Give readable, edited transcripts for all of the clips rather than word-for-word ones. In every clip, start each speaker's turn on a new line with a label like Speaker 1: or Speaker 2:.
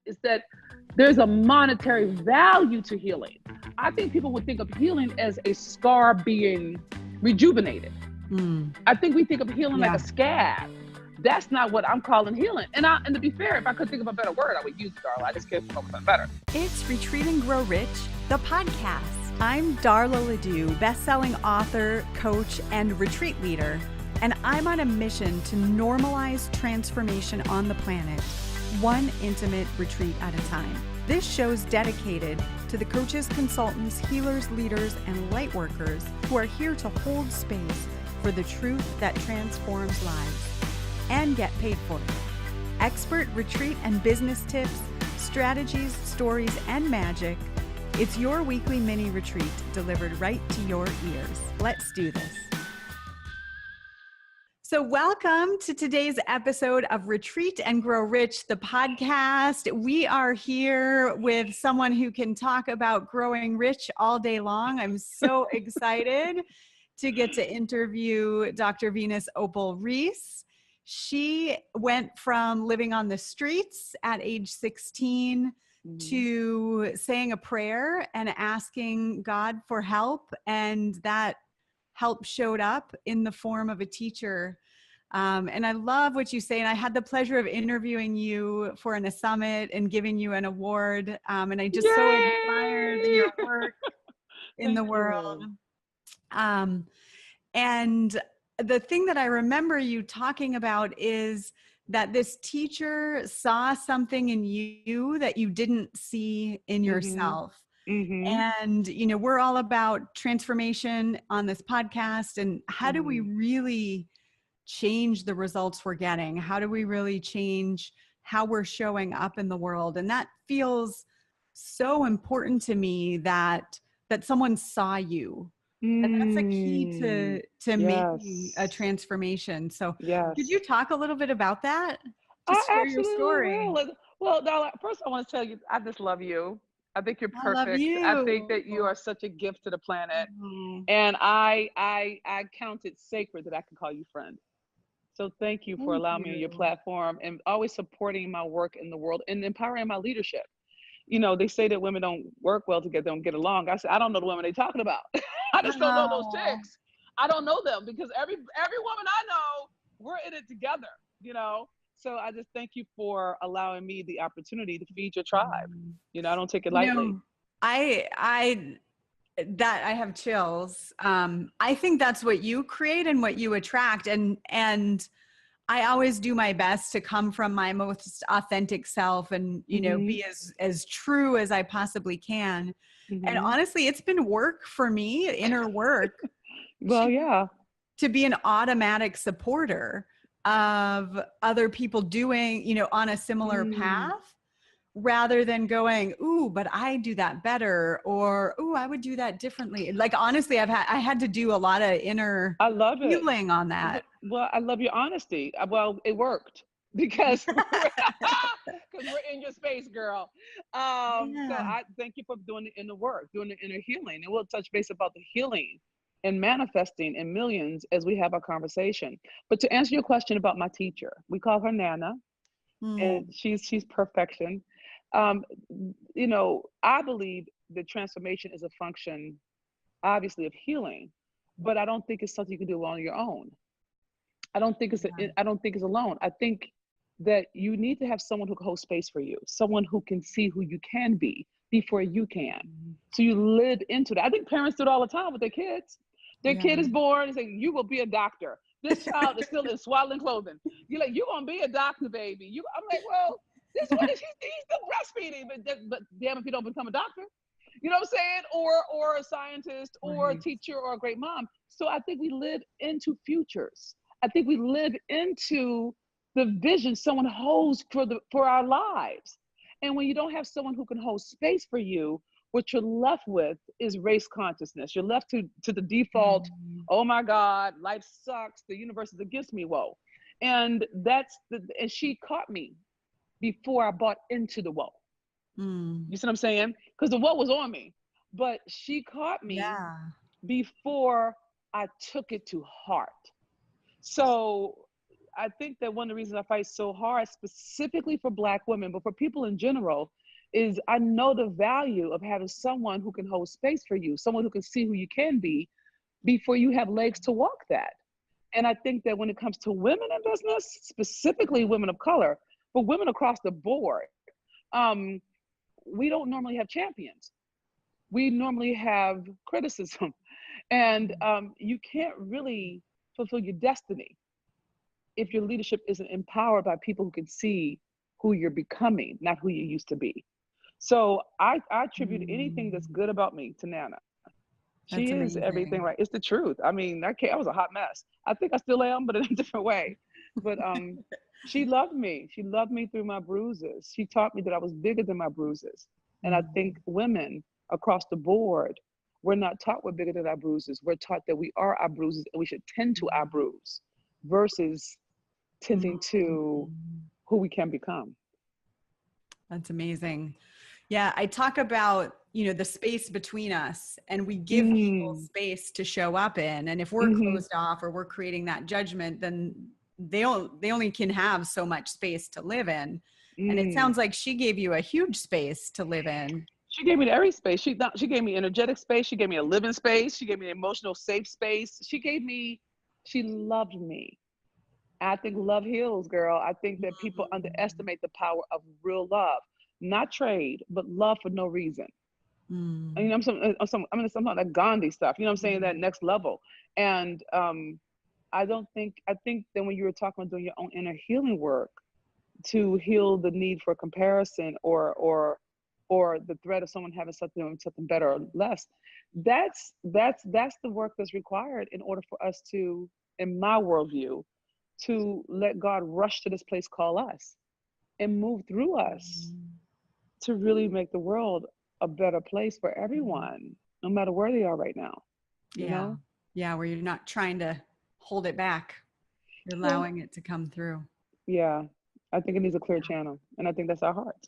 Speaker 1: is that there's a monetary value to healing. I think people would think of healing as a scar being rejuvenated. I think we think of healing like a scab. That's not what I'm calling healing. And to be fair, if I could think of a better word, I would use it, Darla. I just can't come up with something better.
Speaker 2: It's Retreat and Grow Rich, the podcast. I'm Darla LeDoux, best-selling author, coach, and retreat leader. And I'm on a mission to normalize transformation on the planet, one intimate retreat at a time. This show's dedicated to the coaches, consultants, healers, leaders, and light workers who are here to hold space for the truth that transforms lives and get paid for it. Expert retreat and business tips, strategies, stories, and magic. It's your weekly mini retreat delivered right to your ears. Let's do this. So welcome to today's episode of Retreat and Grow Rich, the podcast. We are here with someone who can talk about growing rich all day long. I'm so excited to get to interview Dr. Venus Opal Reese. She went from living on the streets at age 16 to saying a prayer and asking God for help. And that help showed up in the form of a teacher. And I love what you say. And I had the pleasure of interviewing you for a summit and giving you an award. And I just so admired your work in the world. And the thing that I remember you talking about is that this teacher saw something in you that you didn't see in yourself. And, you know, we're all about transformation on this podcast. And how do we really change the results we're getting? How do we really change how we're showing up in the world? And that feels so important to me that someone saw you. And that's a key to making a transformation. So could you talk a little bit about that? Just share your story.
Speaker 1: Well, Darla, first I want to tell you, I just love you. I think you're perfect.
Speaker 2: I love you.
Speaker 1: I think that you are such a gift to the planet. And I count it sacred that I can call you friend. So thank you for allowing me on your platform and always supporting my work in the world and empowering my leadership. You know, they say that women don't work well together, don't get along. I said, I don't know the women they're talking about. I just don't know those chicks. I don't know them because every woman I know, we're in it together, you know? So I just thank you for allowing me the opportunity to feed your tribe. You know, I don't take it lightly.
Speaker 2: You know, I have chills. I think that's what you create and what you attract. And I always do my best to come from my most authentic self and, you know, be as true as I possibly can. And honestly, it's been work for me, inner work. To be an automatic supporter of other people doing, you know, on a similar path, rather than going, ooh, but I do that better, or ooh, I would do that differently. Like, honestly, I had to do a lot of inner healing on that.
Speaker 1: Well, I love your honesty. Well, it worked because we're in your space, girl. So I thank you for doing the inner work, doing the inner healing. And we'll touch base about the healing and manifesting in millions as we have our conversation. But to answer your question about my teacher, we call her Nana, and she's perfection. You know, I believe that transformation is a function, obviously, of healing, but I don't think it's something you can do on your own. I don't think it's alone. I think that you need to have someone who can hold space for you, someone who can see who you can be before you can. So you live into that. I think parents do it all the time with their kids. Their kid is born and say, you will be a doctor. This child is still in swaddling clothing. You're like, you're gonna be a doctor, baby. I'm like, well, this one he's still breastfeeding, but damn if you don't become a doctor. You know what I'm saying? Or a scientist or a teacher or a great mom. So I think we live into futures. I think we live into the vision someone holds for our lives. And when you don't have someone who can hold space for you, what you're left with is race consciousness. You're left to the default, oh my God, life sucks, the universe is against me, whoa. And and she caught me before I bought into the woe. You see what I'm saying? Because the woe was on me, but she caught me before I took it to heart. So I think that one of the reasons I fight so hard, specifically for Black women, but for people in general, is I know the value of having someone who can hold space for you, someone who can see who you can be before you have legs to walk that. And I think that when it comes to women in business, specifically women of color, but women across the board, um, we don't normally have champions. We normally have criticism. And you can't really fulfill your destiny if your leadership isn't empowered by people who can see who you're becoming, not who you used to be. So I attribute anything that's good about me to Nana. She
Speaker 2: That's
Speaker 1: is everything,
Speaker 2: amazing.
Speaker 1: right? It's the truth. I mean, I was a hot mess. I think I still am, but in a different way. But she loved me. She loved me through my bruises. She taught me that I was bigger than my bruises. And I think women across the board, we're not taught we're bigger than our bruises. We're taught that we are our bruises and we should tend to our bruise versus tending to who we can become.
Speaker 2: That's amazing. Yeah, I talk about, the space between us, and we give people space to show up in. And if we're closed off or we're creating that judgment, then they only can have so much space to live in. And it sounds like she gave you a huge space to live in.
Speaker 1: She gave me every space. She gave me energetic space. She gave me a living space. She gave me an emotional safe space. She loved me. I think love heals, girl. I think that people underestimate the power of real love, not trade, but love for no reason. I'm talking like Gandhi stuff, you know what I'm saying? That next level. And I think that when you were talking about doing your own inner healing work to heal the need for comparison or the threat of someone having something better or less, that's the work that's required in order for us to, in my worldview, to let God rush to this place called us and move through us to really make the world a better place for everyone, no matter where they are right now. You know?
Speaker 2: Yeah, where you're not trying to hold it back. You're allowing it to come through.
Speaker 1: Yeah. I think it needs a clear channel. And I think that's our heart.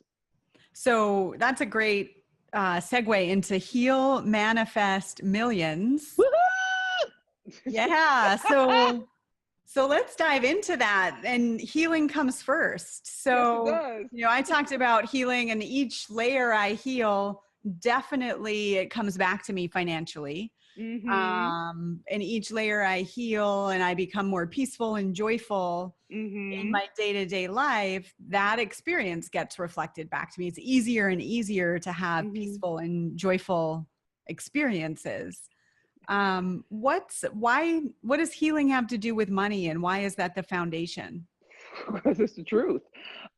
Speaker 2: So that's a great segue into Heal, Manifest, Millions.
Speaker 1: Woo-hoo!
Speaker 2: Yeah. So let's dive into that. And healing comes first. So,
Speaker 1: yes, it does.
Speaker 2: I talked about healing, and each layer I heal, definitely it comes back to me financially. And each layer I heal and I become more peaceful and joyful in my day-to-day life, that experience gets reflected back to me. It's easier and easier to have peaceful and joyful experiences. What does healing have to do with money, and why is that the foundation?
Speaker 1: Because it's the truth.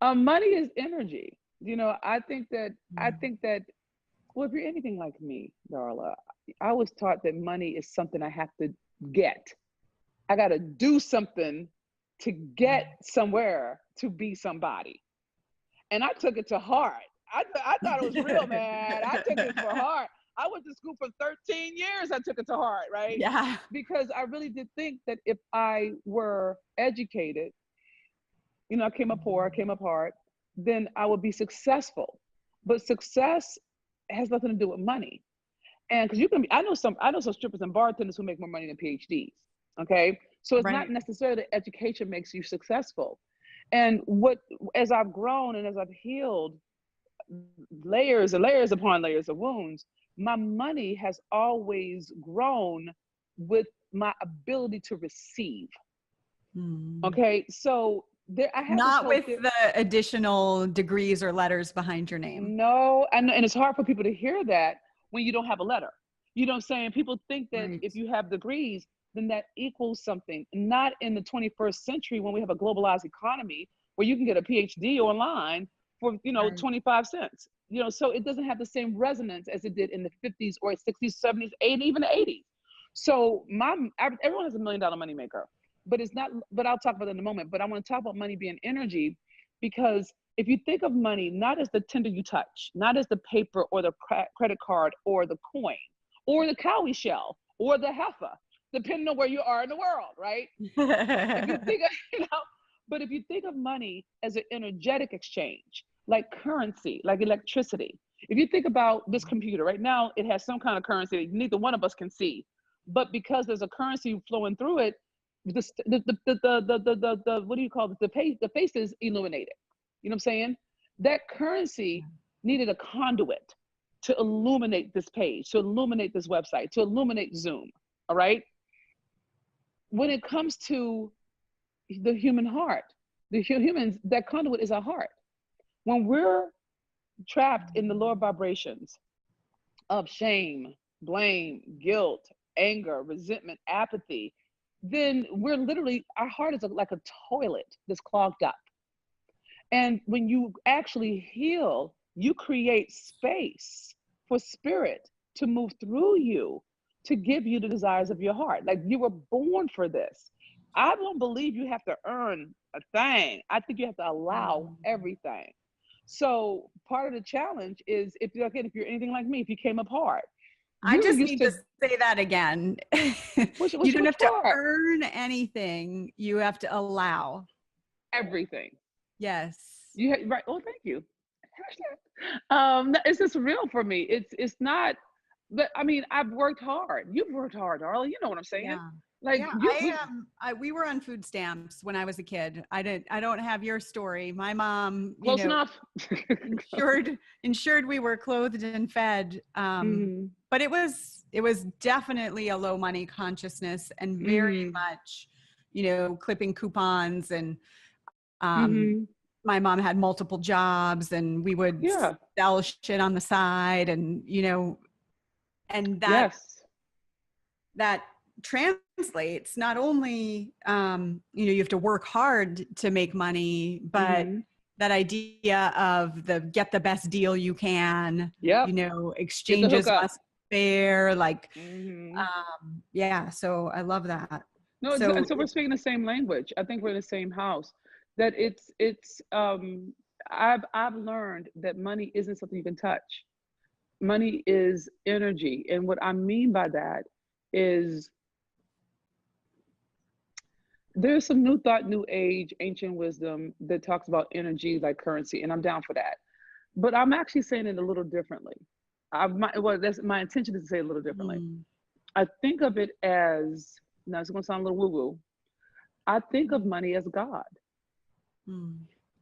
Speaker 1: Money is energy. I think that well, if you're anything like me, Darla, I was taught that money is something I have to get. I got to do something to get somewhere to be somebody. And I took it to heart. I thought it was real, man. I took it for heart. I went to school for 13 years. I took it to heart, right?
Speaker 2: Yeah.
Speaker 1: Because I really did think that if I were educated, I came up poor, I came up hard, then I would be successful. But success has nothing to do with money. And because I know some strippers and bartenders who make more money than PhDs. Okay. So it's not necessarily that education makes you successful. And as I've grown and as I've healed layers and layers upon layers of wounds, my money has always grown with my ability to receive. Okay. So I have
Speaker 2: not with the additional degrees or letters behind your name.
Speaker 1: No. And it's hard for people to hear that when you don't have a letter. You know what I'm saying? People think that if you have degrees, then that equals something. Not in the 21st century when we have a globalized economy where you can get a PhD online for, 25 cents. So it doesn't have the same resonance as it did in the 50s or 60s, 70s, 80s, even the 80s. So everyone has $1 million moneymaker, but I'll talk about that in a moment. But I want to talk about money being energy, because if you think of money not as the tender you touch, not as the paper or the credit card or the coin or the cowrie shell or the heifer, depending on where you are in the world, right? If you think but if you think of money as an energetic exchange, like currency, like electricity. If you think about this computer right now, it has some kind of currency that neither one of us can see. But because there's a currency flowing through it, the what do you call it? The face is illuminated. You know what I'm saying? That currency needed a conduit to illuminate this page, to illuminate this website, to illuminate Zoom. All right. When it comes to the human heart, the humans, that conduit is our heart. When we're trapped in the lower vibrations of shame, blame, guilt, anger, resentment, apathy, then we're literally, our heart is like a toilet that's clogged up. And when you actually heal, you create space for spirit to move through you, to give you the desires of your heart. Like, you were born for this. I don't believe you have to earn a thing. I think you have to allow everything. So part of the challenge is, if you're anything like me, if you came up hard,
Speaker 2: I just need to say that again. You don't have to earn anything. You have to allow
Speaker 1: everything.
Speaker 2: Yes.
Speaker 1: Right. Oh, thank you. It's just real for me. It's not, but I mean, I've worked hard. You've worked hard, Darla. You know what I'm saying?
Speaker 2: Yeah.
Speaker 1: Like,
Speaker 2: yeah, we were on food stamps when I was a kid. I don't have your story. My mom,
Speaker 1: close enough,
Speaker 2: ensured we were clothed and fed. But it was definitely a low money consciousness, and very much, clipping coupons, and my mom had multiple jobs, and we would sell shit on the side, and and that translates not only you have to work hard to make money, but that idea of get the best deal you can, exchanges must be fair, like so I love that.
Speaker 1: No, so we're speaking the same language. I think we're in the same house. That I've learned that money isn't something you can touch. Money is energy, and what I mean by that is, there's some new thought, new age, ancient wisdom that talks about energy like currency, and I'm down for that. But I'm actually saying it a little differently. That's my intention, is to say it a little differently. I think of it as, now it's going to sound a little woo-woo, I think of money as God.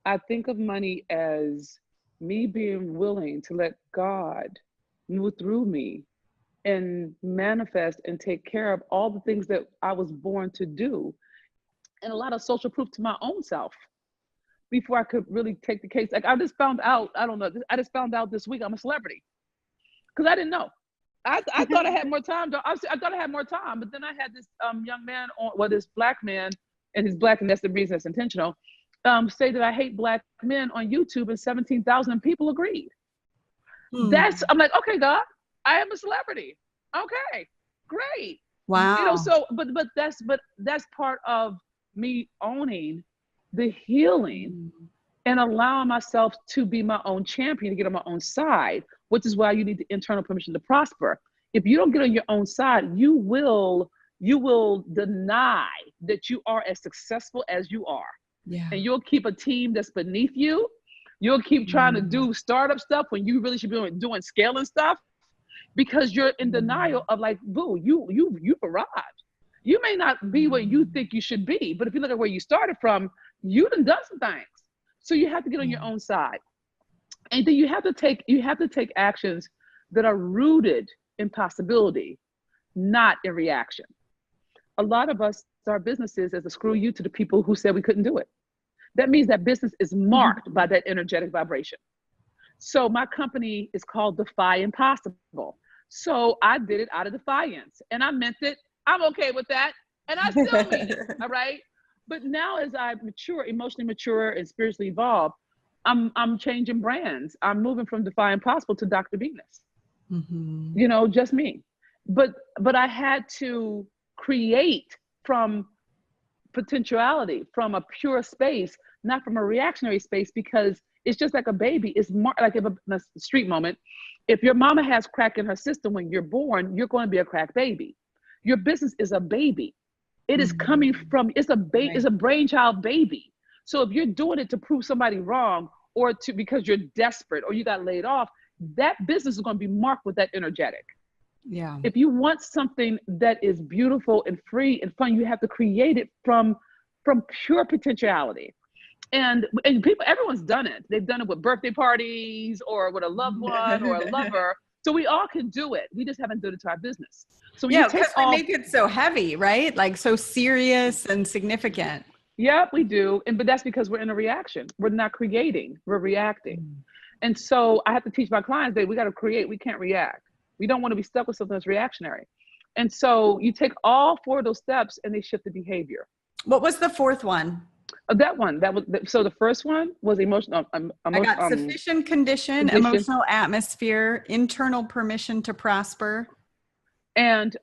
Speaker 1: I think of money as me being willing to let God move through me and manifest and take care of all the things that I was born to do, and a lot of social proof to my own self before I could really take the case. Like, I just found out, I just found out this week I'm a celebrity, because I didn't know. I thought I had more time. I thought I had more time, but then I had this young man this black man, and he's black, and that's the reason it's intentional, say that I hate black men on YouTube, and 17,000 people agreed. I'm like, okay, God, I am a celebrity. Okay, great.
Speaker 2: Wow.
Speaker 1: So, but that's part of me owning the healing and allowing myself to be my own champion, to get on my own side, which is why you need the internal permission to prosper. If you don't get on your own side, you will deny that you are as successful as you are. Yeah. And you'll keep a team that's beneath you. You'll keep trying to do startup stuff when you really should be doing scaling stuff, because you're in denial of, like, boo, you've arrived. You may not be where you think you should be, but if you look at where you started from, you done some things. So you have to get on your own side. And then you have to take actions that are rooted in possibility, not in reaction. A lot of us start businesses as a screw you to the people who said we couldn't do it. That means that business is marked by that energetic vibration. So my company is called Defy Impossible. So I did it out of defiance, and I meant it. I'm okay with that. And I still mean it. All right. But now, as I mature, emotionally mature and spiritually evolve, I'm changing brands. I'm moving from Defy Impossible to Dr. Venus. Just me. But I had to create from potentiality, from a pure space, not from a reactionary space, because it's just like a baby. It's more like, if a street moment, if your mama has crack in her system when you're born, you're going to be a crack baby. Your business is a baby. It is coming from, it's a brainchild baby. So if you're doing it to prove somebody wrong, or because you're desperate or you got laid off, that business is going to be marked with that energetic.
Speaker 2: Yeah.
Speaker 1: If you want something that is beautiful and free and fun, you have to create it from pure potentiality. And people, everyone's done it. They've done it with birthday parties or with a loved one or a lover. So we all can do it. We just haven't done it to our business. So when you
Speaker 2: Yeah,
Speaker 1: take
Speaker 2: because we make it so heavy, right? Like so serious and significant.
Speaker 1: yeah, we do. But that's because we're in a reaction. We're not creating, we're reacting. And so I have to teach my clients that we got to create, we can't react. We don't want to be stuck with something that's reactionary. And so you take all four of those steps and they shift the behavior.
Speaker 2: What was the fourth one?
Speaker 1: That was so the first one was emotional.
Speaker 2: I got sufficient condition, emotional atmosphere, internal permission to prosper.
Speaker 1: And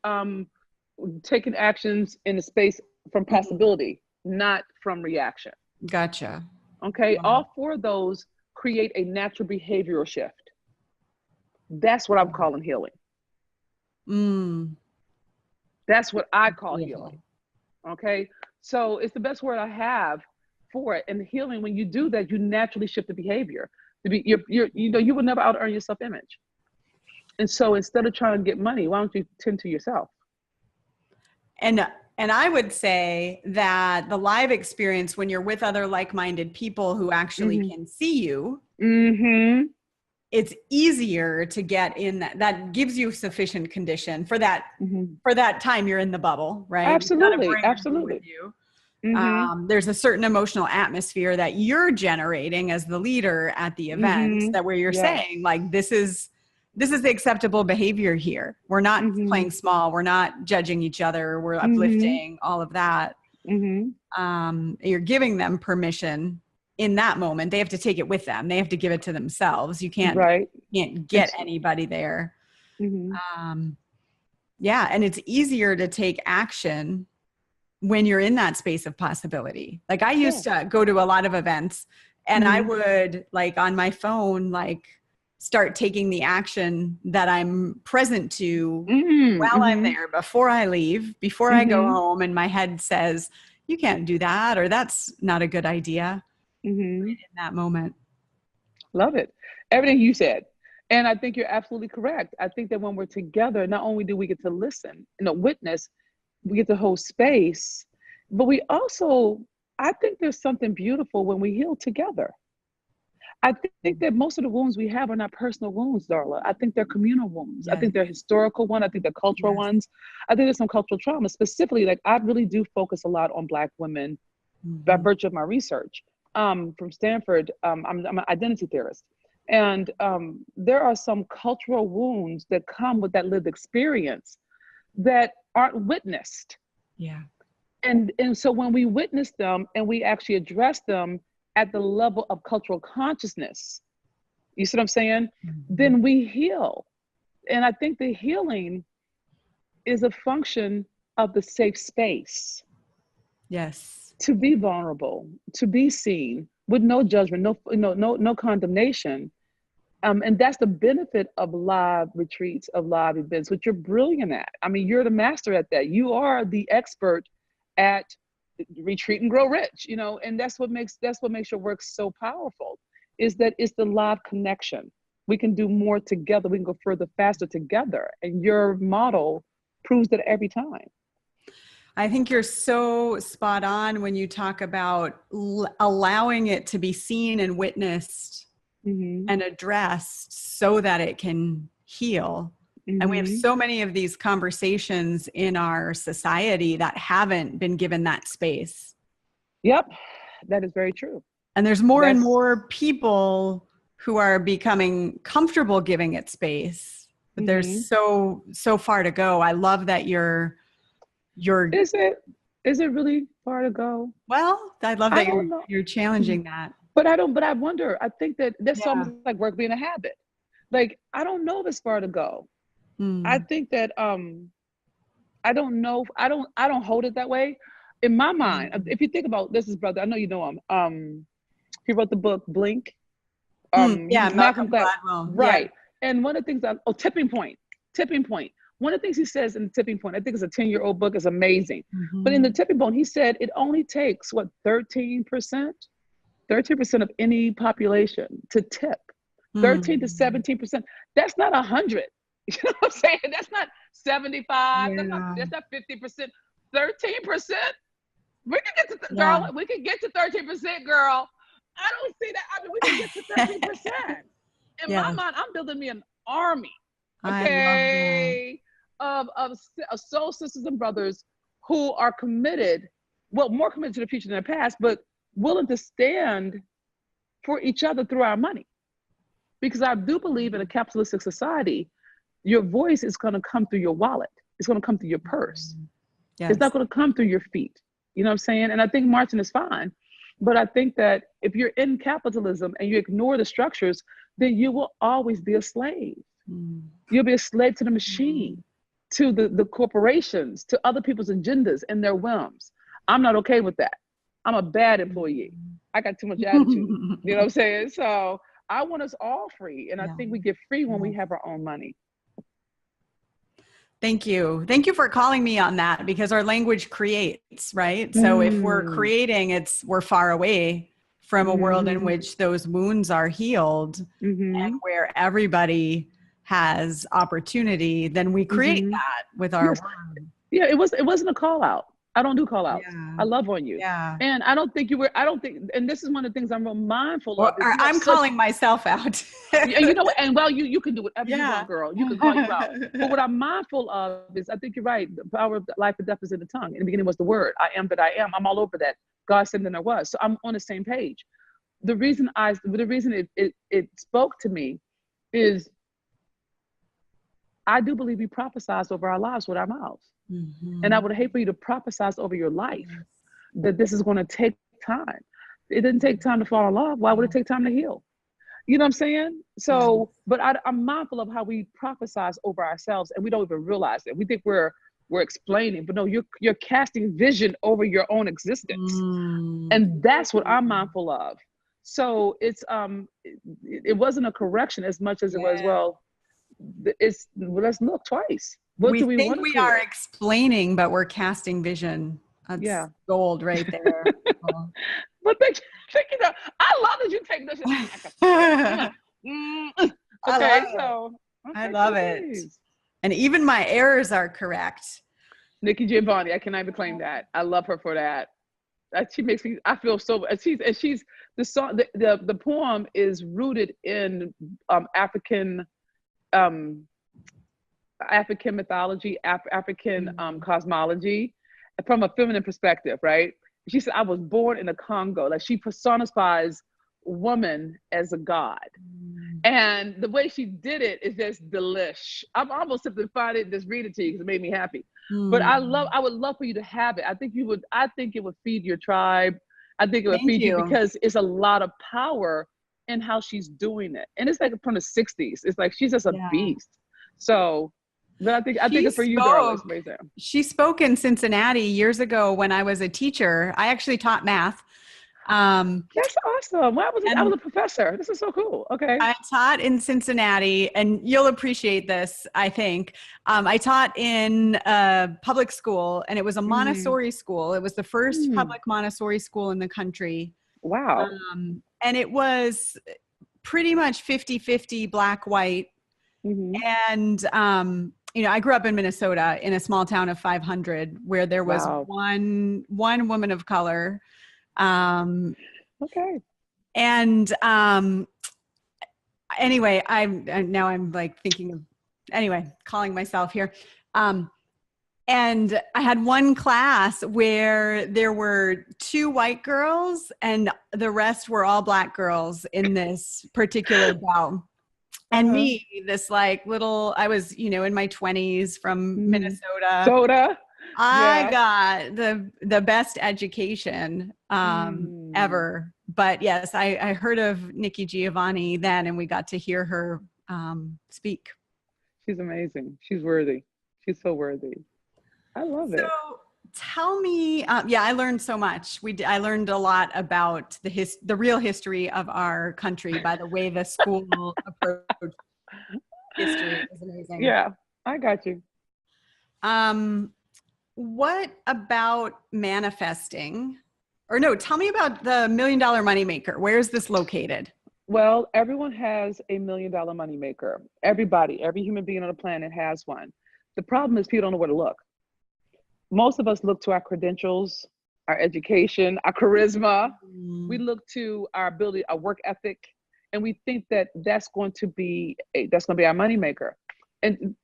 Speaker 1: taking actions in the space from possibility, not from reaction.
Speaker 2: Gotcha.
Speaker 1: Okay. Wow. All four of those create a natural behavioral shift. That's what I'm calling healing. That's what I call healing. Okay. So it's the best word I have for it. And healing, when you do that, you naturally shift the behavior. You will never out earn your self-image. And so instead of trying to get money, why don't you tend to yourself?
Speaker 2: And I would say that the live experience, when you're with other like-minded people who actually can see you, it's easier to get in that gives you sufficient condition for that time you're in the bubble, right?
Speaker 1: Absolutely. Absolutely.
Speaker 2: With you. There's a certain emotional atmosphere that you're generating as the leader at the event that where you're saying like, this is the acceptable behavior here. We're not playing small. We're not judging each other. We're uplifting all of that. You're giving them permission in that moment. They have to take it with them. They have to give it to themselves. You can't get anybody there. Yeah. And it's easier to take action when you're in that space of possibility. Like I used to go to a lot of events and I would like on my phone, like start taking the action that I'm present to while I'm there, before I leave, before I go home. And my head says, you can't do that, or that's not a good idea in that moment.
Speaker 1: Love it. Everything you said. And I think you're absolutely correct. I think that when we're together, not only do we get to listen, witness, we get to hold space, but we also, I think there's something beautiful when we heal together. I think that most of the wounds we have are not personal wounds, Darla. I think they're communal wounds. I think they're historical ones. I think they're cultural ones. I think there's some cultural trauma. Specifically, like I really do focus a lot on Black women by virtue of my research. From Stanford, I'm an identity theorist. And there are some cultural wounds that come with that lived experience that aren't witnessed.
Speaker 2: Yeah.
Speaker 1: And so when we witness them and we actually address them at the level of cultural consciousness, you see what I'm saying? Then we heal. And I think the healing is a function of the safe space.
Speaker 2: Yes.
Speaker 1: To be vulnerable, to be seen with no judgment, no condemnation. And that's the benefit of live retreats, of live events, which you're brilliant at. I mean, you're the master at that. You are the expert at retreat and grow rich, and that's what makes your work so powerful, is that it's the live connection. We can do more together. We can go further, faster together. And your model proves that every time.
Speaker 2: I think you're so spot on when you talk about allowing it to be seen and witnessed and addressed so that it can heal. And we have so many of these conversations in our society that haven't been given that space.
Speaker 1: Yep, that is very true.
Speaker 2: And there's more and more people who are becoming comfortable giving it space, but there's so far to go. I love that you're. Is it really far to go? Well, I love that you're challenging that.
Speaker 1: But I wonder, I think that that's almost like work being a habit. Like, I don't know if it's far to go. I think that, I don't know. I don't hold it that way. In my mind, if you think about this, brother, I know you know him. He wrote the book Blink.
Speaker 2: Malcolm Gladwell.
Speaker 1: Right. Yeah. And one of the things tipping point. One of the things he says in the Tipping Point, I think it's a 10-year-old book, is amazing. But in the Tipping Point, he said it only takes 13% of any population to tip. 13 to 17%. That's not 100. You know what I'm saying? That's not 75.
Speaker 2: Yeah.
Speaker 1: That's not 50%. 13%. We can get to
Speaker 2: Yeah.
Speaker 1: girl. We can get to 13%, girl. I don't see that. I mean, we can get to 13%. In my
Speaker 2: Yeah.
Speaker 1: mind, I'm building me an army,
Speaker 2: I love that.
Speaker 1: okay, of soul sisters and brothers who are committed, well, more committed to the future than the past, but willing to stand for each other through our money. Because I do believe in a capitalistic society, your voice is going to come through your wallet. It's going to come through your purse.
Speaker 2: Yes.
Speaker 1: It's not going to come through your feet. You know what I'm saying? And I think marching is fine. But I think that if you're in capitalism and you ignore the structures, then you will always be a slave. You'll be a slave to the machine, to the corporations, to other people's agendas and their whims. I'm not okay with that. I'm a bad employee. I got too much attitude. You know what I'm saying? So I want us all free. And I think we get free when we have our own money.
Speaker 2: Thank you. Thank you for calling me on that, because our language creates, right? So if we're creating, we're far away from a world in which those wounds are healed and where everybody has opportunity, then we create that with our word.
Speaker 1: Yeah, it wasn't a call out. I don't do call outs.
Speaker 2: Yeah.
Speaker 1: I love on you.
Speaker 2: Yeah.
Speaker 1: And I don't think, and this is one of the things I'm real mindful
Speaker 2: Well,
Speaker 1: of.
Speaker 2: I'm calling myself out.
Speaker 1: You know, and well, you can do whatever you want, girl. You can call you out. But what I'm mindful of is, I think you're right. The power of life and death is in the tongue. In the beginning was the word. I am that I am. I'm all over that. God said then there was. So I'm on the same page. The reason it spoke to me is I do believe we prophesize over our lives with our mouths. And I would hate for you to prophesize over your life that this is going to take time. It didn't take time to fall in love. Why would it take time to heal? You know what I'm saying? So, but I'm mindful of how we prophesize over ourselves, and we don't even realize it. We think we're explaining, but no, you're casting vision over your own existence, and that's what I'm mindful of. So it wasn't a correction as much as it was, well, let's look twice. What do we
Speaker 2: think
Speaker 1: want
Speaker 2: we
Speaker 1: to
Speaker 2: are explaining, but we're casting vision. That's gold right there.
Speaker 1: But you know, I love that you take this.
Speaker 2: I love it. And even my errors are correct.
Speaker 1: Nikki Giovanni, I cannot even claim that. I love her for that. She makes me, I feel so, she's the song, the poem is rooted in African mythology, African cosmology, from a feminine perspective, right? She said, I was born in the Congo. Like, she personifies woman as a god. And the way she did it is just delish. I'm almost tempted to find it and just read it to you because it made me happy. But I would love for you to have it. I think it would feed your tribe. I think it would feed you because it's a lot of power in how she's doing it. And it's like from the 60s. It's like, she's just a beast. So, but I think it's for you, Darla.
Speaker 2: She spoke in Cincinnati years ago when I was a teacher. I actually taught math.
Speaker 1: That's awesome. Well, I was a professor. This is so cool. Okay.
Speaker 2: I taught in Cincinnati, and you'll appreciate this, I think. I taught in a public school, and it was a Montessori school. It was the first public Montessori school in the country.
Speaker 1: Wow.
Speaker 2: And it was pretty much 50-50 black, white. And, you know, I grew up in Minnesota in a small town of 500 where there was one woman of color.
Speaker 1: Okay.
Speaker 2: And anyway, I'm like thinking of, calling myself here. And I had one class where there were 2 white girls and the rest were all black girls in this particular bell. And me, this like little, I was, in my 20s from Minnesota. I got the best education ever. But yes, I heard of Nikki Giovanni then, and we got to hear her speak.
Speaker 1: She's amazing. She's worthy. She's so worthy. I love it.
Speaker 2: So tell me, I learned so much. I learned a lot about the real history of our country by the way the school approached history. Is amazing.
Speaker 1: Yeah, I got you.
Speaker 2: What about manifesting? Or no, tell me about the $1 Million Moneymaker. Where is this located?
Speaker 1: Well, everyone has a $1 million moneymaker. Everybody, every human being on the planet has one. The problem is people don't know where to look. Most of us look to our credentials, our education, our charisma. We look to our ability, our work ethic, and we think that that's going to be our moneymaker.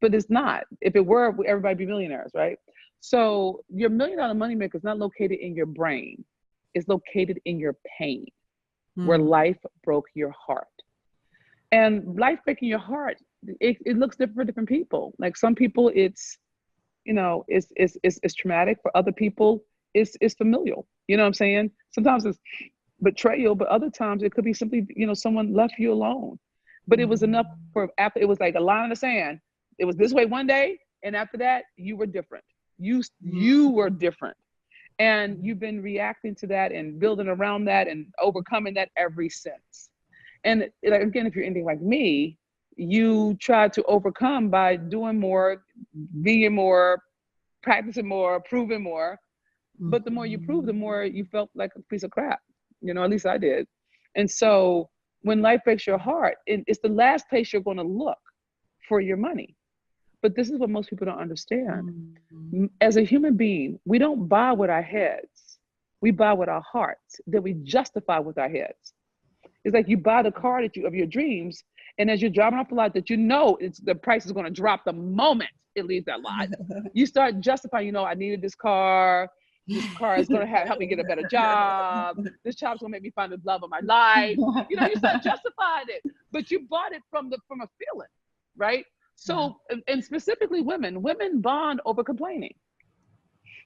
Speaker 1: But it's not. If it were, everybody be millionaires, right? So your $1 million moneymaker is not located in your brain. It's located in your pain, where life broke your heart. And life breaking your heart, it looks different for different people. Like some people, it's traumatic. For other people, it's familial. You know what I'm saying? Sometimes it's betrayal, but other times it could be simply, someone left you alone. But it was enough after it was like a line in the sand. It was this way one day, and after that, you were different. You were different. And you've been reacting to that and building around that and overcoming that ever since. And again, if you're anything like me, you try to overcome by doing more, being more, practicing more, proving more. But the more you prove, the more you felt like a piece of crap. At least I did. And so when life breaks your heart, it's the last place you're going to look for your money. But this is what most people don't understand. As a human being, we don't buy with our heads. We buy with our hearts. Then we justify with our heads. It's like you buy the car of your dreams, and as you're driving off the lot that the price is going to drop the moment it leaves that lot. You start justifying, I needed this car. This car is going to help me get a better job. This job's going to make me find the love of my life. You start justifying it, but you bought it from a feeling, right? So, and specifically women bond over complaining.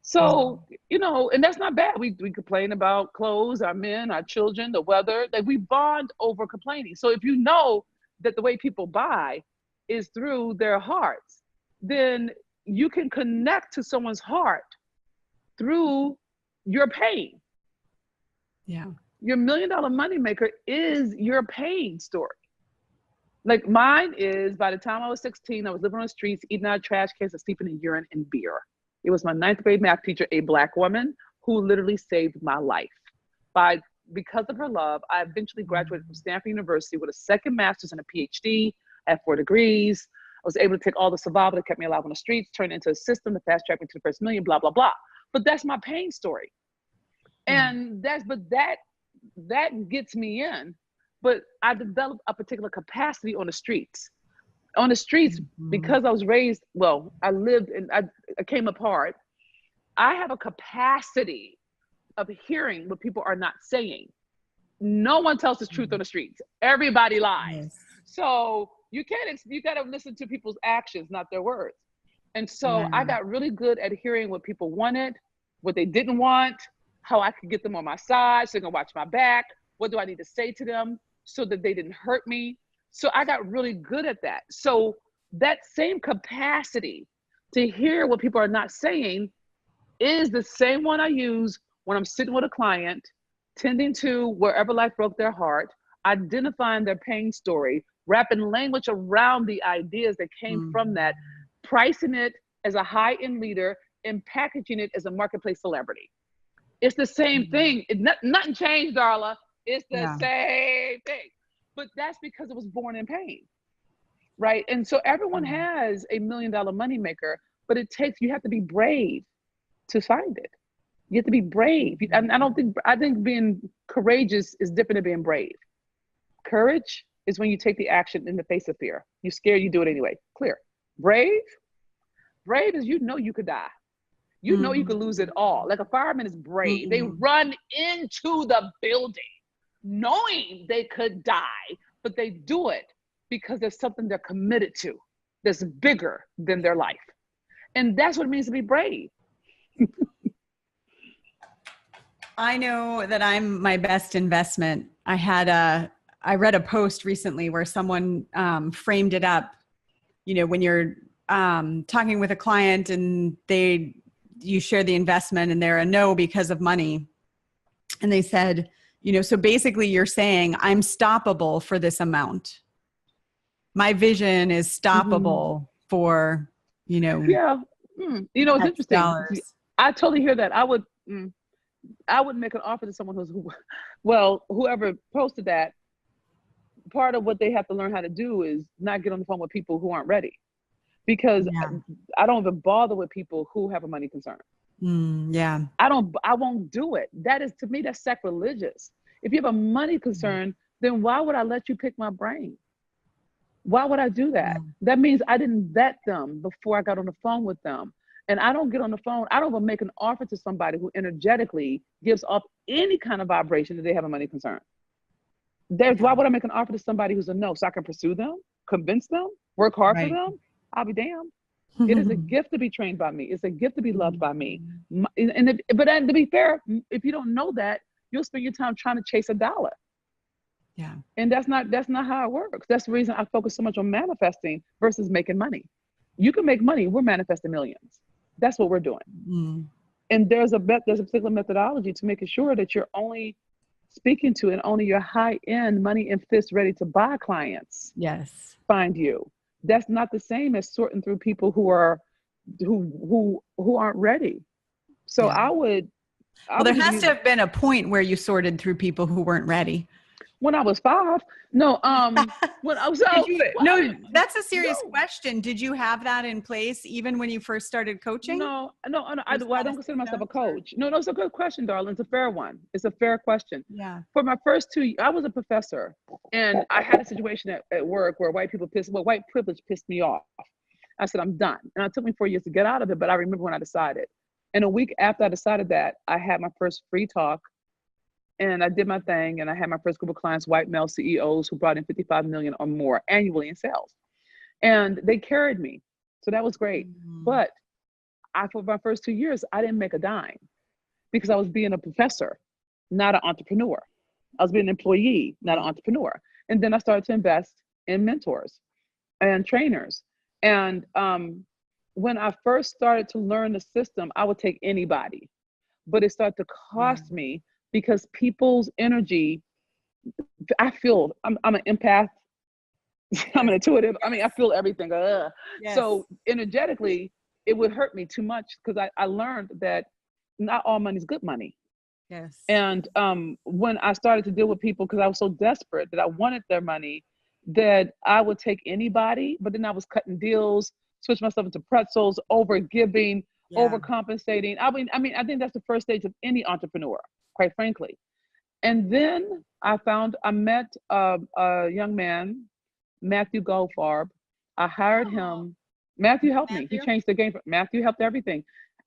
Speaker 1: So, and that's not bad. We complain about clothes, our men, our children, the weather. Like we bond over complaining. So if you know that the way people buy is through their hearts, then you can connect to someone's heart through your pain.
Speaker 2: Yeah.
Speaker 1: Your $1 million moneymaker is your pain story. Like mine is, by the time I was 16, I was living on the streets, eating out of trash cans and sleeping in urine and beer. It was my 9th grade math teacher, a Black woman, who literally saved my life. Because of her love, I eventually graduated from Stanford University with a second master's and a PhD. I have 4 degrees. I was able to take all the survival that kept me alive on the streets, turn it into a system to fast track me to the first million, blah, blah, blah. But that's my pain story. And that gets me in. But I developed a particular capacity on the streets. On the streets, because I was raised, I lived and I came apart. I have a capacity of hearing what people are not saying. No one tells the truth on the streets. Everybody lies. Yes. So you got to listen to people's actions, not their words. And so I got really good at hearing what people wanted, what they didn't want, how I could get them on my side so they can watch my back. What do I need to say to them so that they didn't hurt me? So I got really good at that. So that same capacity to hear what people are not saying is the same one I use when I'm sitting with a client, tending to wherever life broke their heart, identifying their pain story, wrapping language around the ideas that came from that, pricing it as a high-end leader, and packaging it as a marketplace celebrity. It's the same thing. Nothing changed, Darla. It's the same thing. But that's because it was born in pain, right? And so everyone has a $1 million moneymaker, but you have to be brave to find it. You have to be brave. I think being courageous is different than being brave. Courage is when you take the action in the face of fear. You're scared, you do it anyway. Clear. Brave is you could die. You know you could lose it all. Like a fireman is brave. They run into the building knowing they could die, but they do it because there's something they're committed to that's bigger than their life. And that's what it means to be brave.
Speaker 2: I know that I'm my best investment. I read a post recently where someone framed it up, when you're talking with a client and you share the investment and they're a no because of money. And they said, so basically you're saying I'm stoppable for this amount. My vision is stoppable for,
Speaker 1: Yeah. It's interesting. Dollars. I totally hear that. I would make an offer to someone whoever posted that. part of what they have to learn how to do is not get on the phone with people who aren't ready, because I don't even bother with people who have a money concern. I won't do it. That is, to me, that's sacrilegious. If you have a money concern, then why would I let you pick my brain? Why would I do that? That means I didn't vet them before I got on the phone with them. And I don't get on the phone. I don't even make an offer to somebody who energetically gives off any kind of vibration that they have a money concern. Why would I make an offer to somebody who's a no? So I can pursue them, convince them, work hard for them? I'll be damned. It is a gift to be trained by me. It's a gift to be loved by me. But to be fair, if you don't know that, you'll spend your time trying to chase a dollar.
Speaker 2: Yeah.
Speaker 1: And that's not how it works. That's the reason I focus so much on manifesting versus making money. You can make money. We're manifesting millions. That's what we're doing. And there's a particular methodology to making sure that you're only speaking to and only your high-end money and fist ready to buy clients.
Speaker 2: Yes.
Speaker 1: Find you. That's not the same as sorting through people who aren't ready. So
Speaker 2: there has to have been a point where you sorted through people who weren't ready.
Speaker 1: When I was 5. No, when I was
Speaker 2: that's a serious question. Did you have that in place even when you first started coaching?
Speaker 1: No. I don't consider myself a coach. No, it's a good question, darling. It's a fair one. It's a fair question.
Speaker 2: Yeah.
Speaker 1: For my first 2 years, I was a professor, and I had a situation at work where white privilege pissed me off. I said, I'm done. And it took me 4 years to get out of it, but I remember when I decided. And a week after I decided that, I had my first free talk. And I did my thing, and I had my first group of clients, white male CEOs who brought in 55 million or more annually in sales. And they carried me. So that was great. But for my first 2 years, I didn't make a dime because I was being a professor, not an entrepreneur. I was being an employee, not an entrepreneur. And then I started to invest in mentors and trainers. And when I first started to learn the system, I would take anybody, but it started to cost me. Because people's energy, I feel, I'm an empath, I'm an intuitive. I mean, I feel everything. So energetically, it would hurt me too much because I learned that not all money is good money.
Speaker 2: Yes.
Speaker 1: And when I started to deal with people, because I was so desperate that I wanted their money, that I would take anybody, but then I was cutting deals, switch myself into pretzels, over giving, overcompensating. I mean, I think that's the first stage of any entrepreneur, quite frankly. And then I met a young man, Matthew Goldfarb. I hired him. Matthew helped me. He changed the game. Matthew helped everything.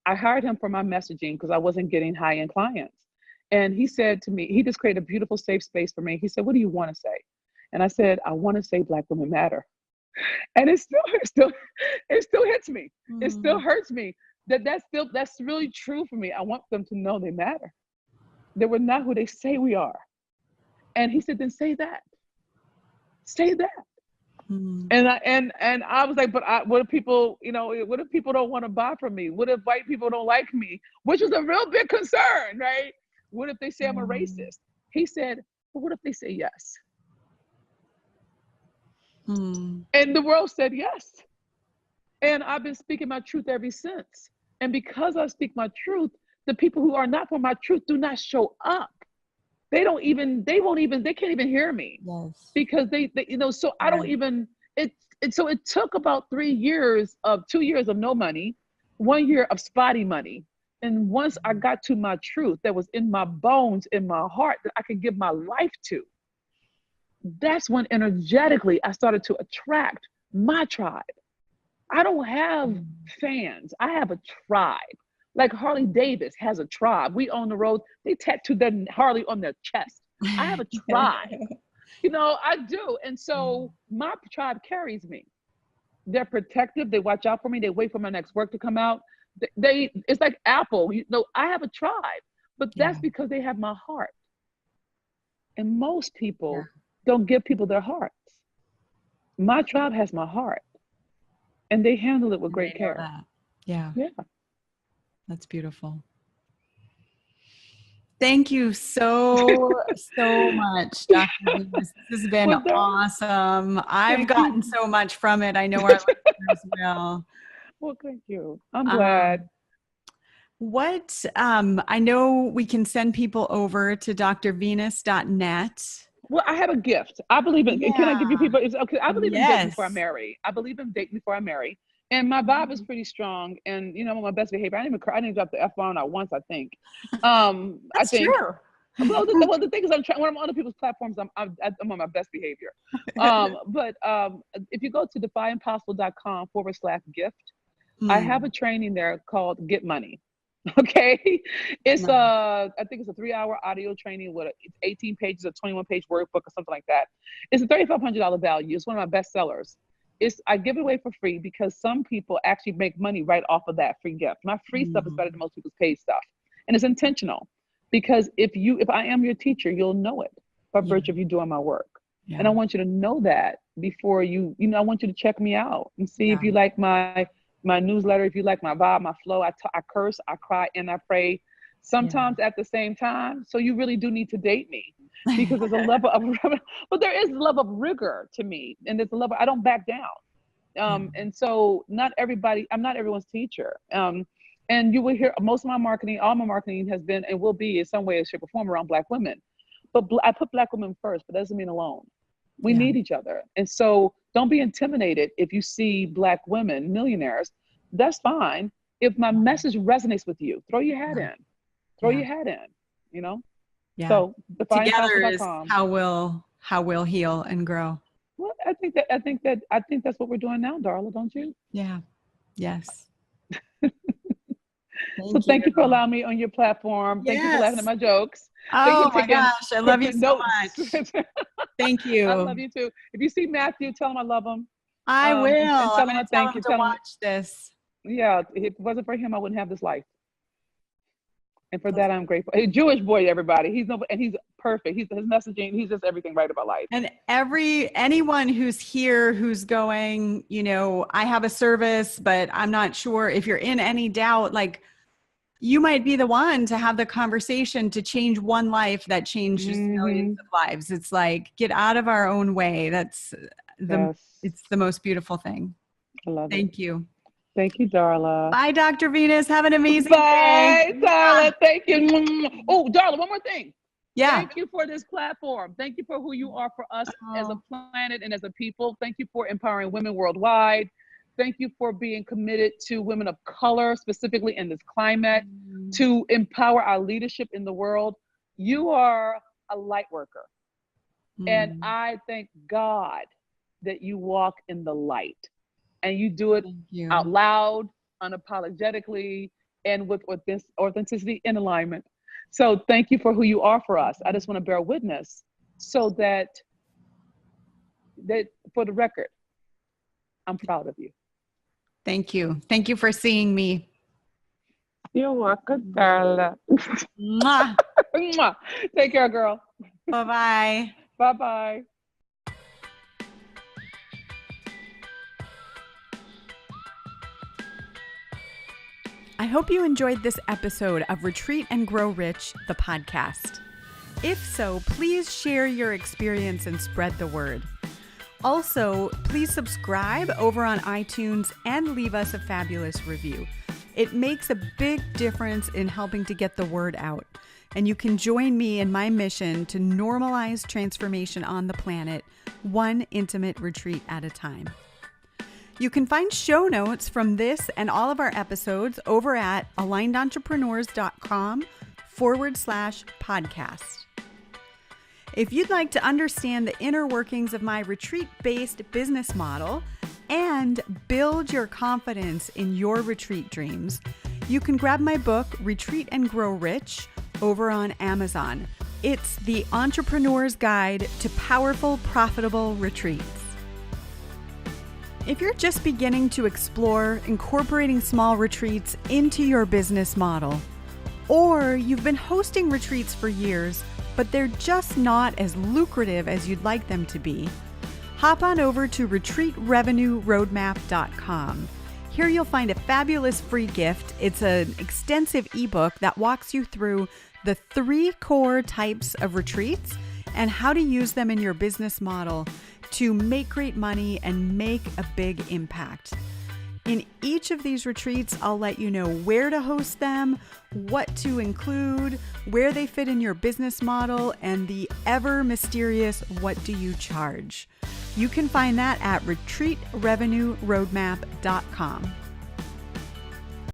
Speaker 1: I hired him for my messaging because I wasn't getting high-end clients. And he said to me, he just created a beautiful safe space for me. He said, what do you want to say? And I said, I want to say Black women matter. And it still hits me. It still hurts me that's really true for me. I want them to know they matter. That we're not who they say we are. And he said, then say that. Say that. And I was like, but what if people, what if people don't want to buy from me? What if white people don't like me? Which is a real big concern, right? What if they say I'm a racist? He said, well, what if they say yes? And the world said yes. And I've been speaking my truth ever since. And because I speak my truth, the people who are not for my truth do not show up. They can't even hear me. Yes. Because so I don't even, so it took about 2 years of no money, 1 year of spotty money. And once I got to my truth that was in my bones, in my heart, that I could give my life to, that's when energetically I started to attract my tribe. I don't have fans. I have a tribe. Like Harley Davis has a tribe. We own the road. They tattooed that Harley on their chest. I have a tribe. I do. And so my tribe carries me. They're protective. They watch out for me. They wait for my next work to come out. It's like Apple. I have a tribe, but that's because they have my heart. And most people don't give people their hearts. My tribe has my heart. And they handle it with great care.
Speaker 2: Yeah. That's beautiful. Thank you so much, Dr. Venus. This has been awesome. I've gotten so much from it. I know our listeners will.
Speaker 1: Well, thank you. I'm glad.
Speaker 2: I know we can send people over to drvenus.net.
Speaker 1: Well, I have a gift. I believe in, can I give you
Speaker 2: Yeah.
Speaker 1: people? It's okay. I believe in dating before I
Speaker 2: Yes.
Speaker 1: marry. I believe in dating before I marry. And my vibe is pretty strong. And, I'm on my best behavior. I didn't even cry. I didn't drop the F bomb not once, I think. I
Speaker 2: That's
Speaker 1: think,
Speaker 2: true.
Speaker 1: well, the thing is, I'm trying, when I'm on other people's platforms, I'm on my best behavior. But if you go to defyimpossible.com/gift, I have a training there called Get Money. Okay. It's
Speaker 2: Nice.
Speaker 1: I think it's a 3-hour audio training with it's 18 pages, a 21-page workbook or something like that. It's a $3,500 value. It's one of my best sellers. I give it away for free because some people actually make money right off of that free gift. My free stuff is better than most people's paid stuff. And it's intentional because if I am your teacher, you'll know it by virtue of you doing my work.
Speaker 2: Yeah.
Speaker 1: And I want you to know that before I want you to check me out and see if you like my newsletter, if you like my vibe, my flow. I curse, I cry, and I pray sometimes at the same time. So you really do need to date me because there's a level of, but there is a level of rigor to me. And there's a level, I don't back down. And so I'm not everyone's teacher. And you will hear most of my marketing, all my marketing has been and will be in some way, shape, or form around Black women. But I put Black women first, but that doesn't mean alone. We need each other. And so don't be intimidated if you see Black women, millionaires. That's fine. If my message resonates with you, throw your hat in. Throw your hat in,
Speaker 2: Yeah.
Speaker 1: So
Speaker 2: Together is
Speaker 1: defyimpossible.com.
Speaker 2: how we'll heal and grow.
Speaker 1: Well, I think that's what we're doing now, Darla, don't you?
Speaker 2: Yeah. Yes.
Speaker 1: Thank you for allowing me on your platform. Thank you for laughing at my jokes.
Speaker 2: Oh my gosh, I love you so much. Thank you.
Speaker 1: I love you too. If you see Matthew, tell him I love him.
Speaker 2: I will.
Speaker 1: And tell him I thank you.
Speaker 2: To watch this.
Speaker 1: Yeah, if it wasn't for him, I wouldn't have this life. And for that, I'm grateful. A Jewish boy, everybody. He's perfect. His messaging. He's just everything right about life.
Speaker 2: And anyone who's here, who's going, I have a service, but I'm not sure. If you're in any doubt, like, you might be the one to have the conversation to change one life that changes millions of lives. It's like, get out of our own way. That's it's the most beautiful thing.
Speaker 1: I love it.
Speaker 2: Thank you.
Speaker 1: Thank you, Darla.
Speaker 2: Bye, Dr. Venus. Have an amazing
Speaker 1: day.
Speaker 2: Bye,
Speaker 1: Darla. Thank you. Oh, Darla, one more thing.
Speaker 2: Yeah.
Speaker 1: Thank you for this platform. Thank you for who you are for us as a planet and as a people. Thank you for empowering women worldwide. Thank you for being committed to women of color, specifically in this climate, to empower our leadership in the world. You are a light worker. And I thank God that you walk in the light and you do it out loud, unapologetically, and with authenticity and alignment. So thank you for who you are for us. I just want to bear witness so that for the record, I'm proud of you.
Speaker 2: Thank you. Thank you for seeing me.
Speaker 1: You're welcome, Darla.
Speaker 2: Mwah.
Speaker 1: Mwah. Take care, girl.
Speaker 2: Bye-bye.
Speaker 1: Bye-bye.
Speaker 2: I hope you enjoyed this episode of Retreat and Grow Rich, the podcast. If so, please share your experience and spread the word. Also, please subscribe over on iTunes and leave us a fabulous review. It makes a big difference in helping to get the word out. And you can join me in my mission to normalize transformation on the planet, one intimate retreat at a time. You can find show notes from this and all of our episodes over at alignedentrepreneurs.com/podcast. If you'd like to understand the inner workings of my retreat-based business model and build your confidence in your retreat dreams, you can grab my book, Retreat and Grow Rich, over on Amazon. It's the entrepreneur's guide to powerful, profitable retreats. If you're just beginning to explore incorporating small retreats into your business model, or you've been hosting retreats for years, but they're just not as lucrative as you'd like them to be, hop on over to retreatrevenueroadmap.com. Here you'll find a fabulous free gift. It's an extensive ebook that walks you through the 3 core types of retreats and how to use them in your business model to make great money and make a big impact. In each of these retreats, I'll let you know where to host them, what to include, where they fit in your business model, and the ever mysterious what do you charge. You can find that at retreatrevenueroadmap.com.